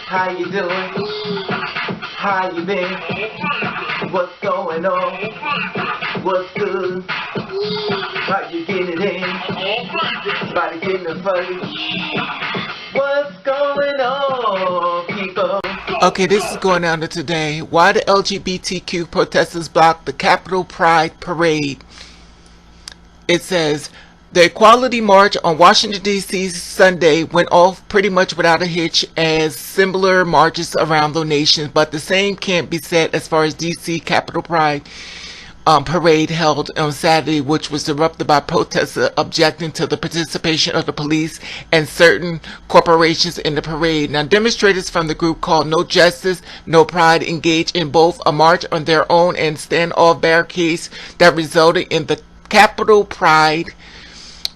How you doing? How you been? What's going on? What's good? How you getting it in? Body getting it funny. What's going on, people? Okay, this is going on to today. Why the LGBTQ protesters blocked the Capitol Pride Parade. It says, the Equality March on Washington, D.C. Sunday went off pretty much without a hitch as similar marches around the nation, but the same can't be said as far as D.C. Capitol Pride parade held on Saturday, which was disrupted by protesters objecting to the participation of the police and certain corporations in the parade. Now, demonstrators from the group called No Justice, No Pride engaged in both a march on their own and standoff barricades that resulted in the Capitol Pride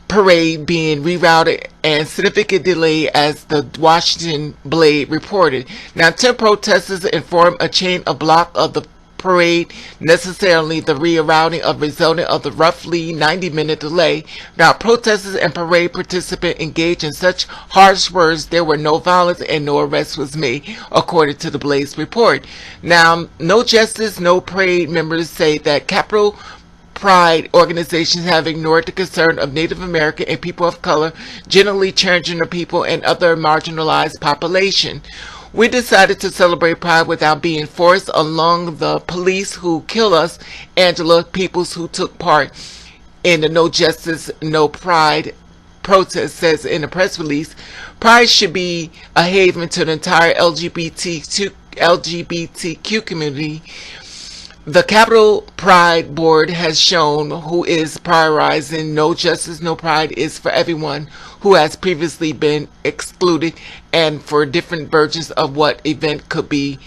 parade being rerouted and significant delay, as the Washington Blade reported. Now, 10 protesters informed a chain of block of the parade, necessarily the rerouting of resulting of the roughly 90-minute delay. Now, protesters and parade participants engaged in such harsh words, there were no violence and no arrest was made, according to the Blade's report. Now, No Justice, No Parade members say that Capitol Pride organizations have ignored the concern of Native American and people of color, generally transgender people, and other marginalized population. We decided to celebrate Pride without being forced along the police who kill us, Angela Peoples, who took part in the No Justice, No Pride protest, says in a press release. Pride should be a haven to the entire LGBTQ community. The Capitol Pride Board has shown who is prioritizing No Justice, No Pride is for everyone who has previously been excluded, and for different versions of what event could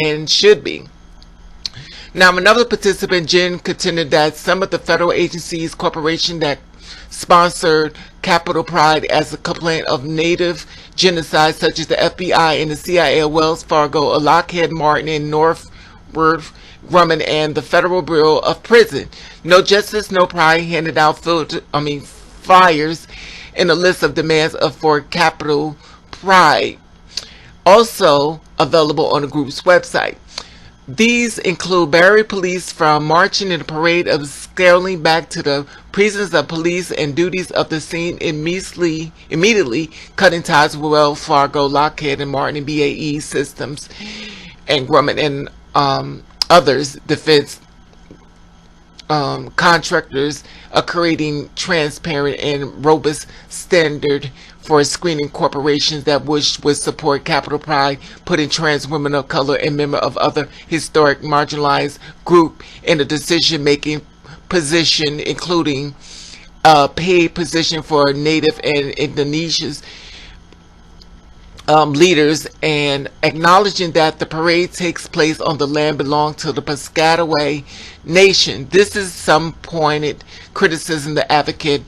and should be. Now, another participant, Jen, contended that some of the federal agencies, corporations that sponsored Capitol Pride as a complaint of Native genocide, such as the FBI and the CIA, Wells Fargo, Lockheed Martin, and Northrop Grumman, and the Federal Bureau of Prison. No Justice, No Pride handed out flyers in a list of demands for Capitol Pride, also available on the group's website. These include barrier police from marching in the parade of scaling back to the presence of police and duties of the scene, immediately cutting ties with Wells Fargo, Lockheed and Martin, and BAE Systems, and Grumman, and others, defense contractors, are creating transparent and robust standard for screening corporations that would support Capitol Pride, putting trans women of color and members of other historic marginalized group in a decision-making position, including a paid position for Native and Indonesia's leaders, and acknowledging that the parade takes place on the land belonging to the Piscataway Nation. This is some pointed criticism. The advocate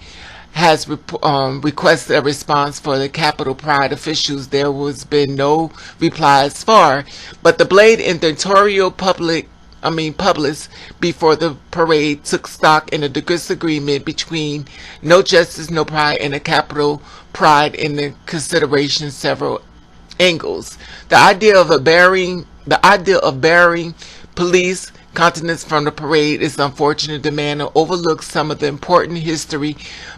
has requested a response for the Capitol Pride officials. There has been no reply as far, but the Blade editorial published before the parade took stock in a disagreement between No Justice, No Pride and the Capitol Pride in the consideration several angles. The idea of barring police countenance from the parade is unfortunate. The man overlooks some of the important history.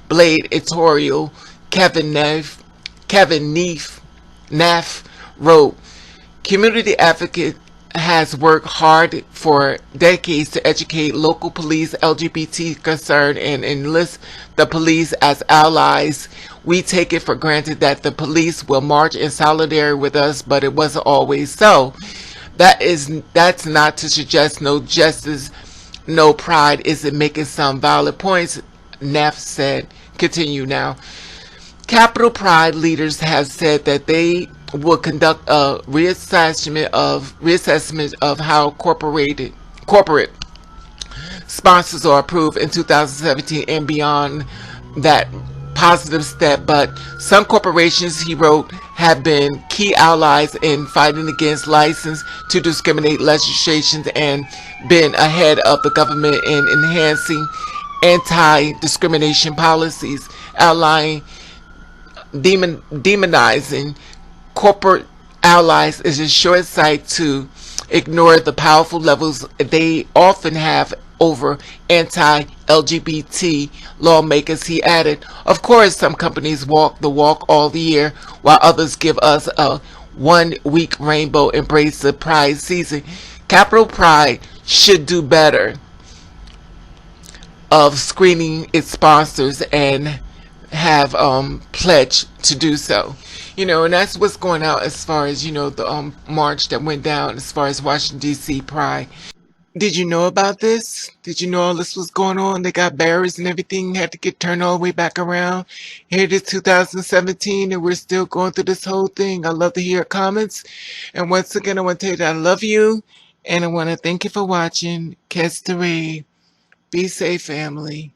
Blade editorial Kevin Neff wrote, community advocate has worked hard for decades to educate local police LGBT concern and enlist the police as allies. We take it for granted that the police will march in solidarity with us, but it wasn't always so. That's not to suggest No Justice, No Pride isn't making some valid points, Neff said. Continue now. Capitol Pride leaders have said that they will conduct a reassessment of how corporate sponsors are approved in 2017 and beyond that positive step. But some corporations, he wrote, have been key allies in fighting against license to discriminate legislation and been ahead of the government in enhancing anti-discrimination policies, demonizing corporate allies is a short sight to ignore the powerful levels they often have over anti-LGBT lawmakers. He added, of course, some companies walk the walk all the year, while others give us a 1 week rainbow embrace the Pride season. Capitol Pride should do better of screening its sponsors and have pledged to do so. And that's what's going out as far as, the march that went down as far as Washington, D.C. Pride. Did you know about this? Did you know all this was going on? They got barriers and everything, had to get turned all the way back around. Here it is 2017 and we're still going through this whole thing. I love to hear your comments. And once again, I want to tell you that I love you. And I want to thank you for watching. Catch the Ray. Be safe, family.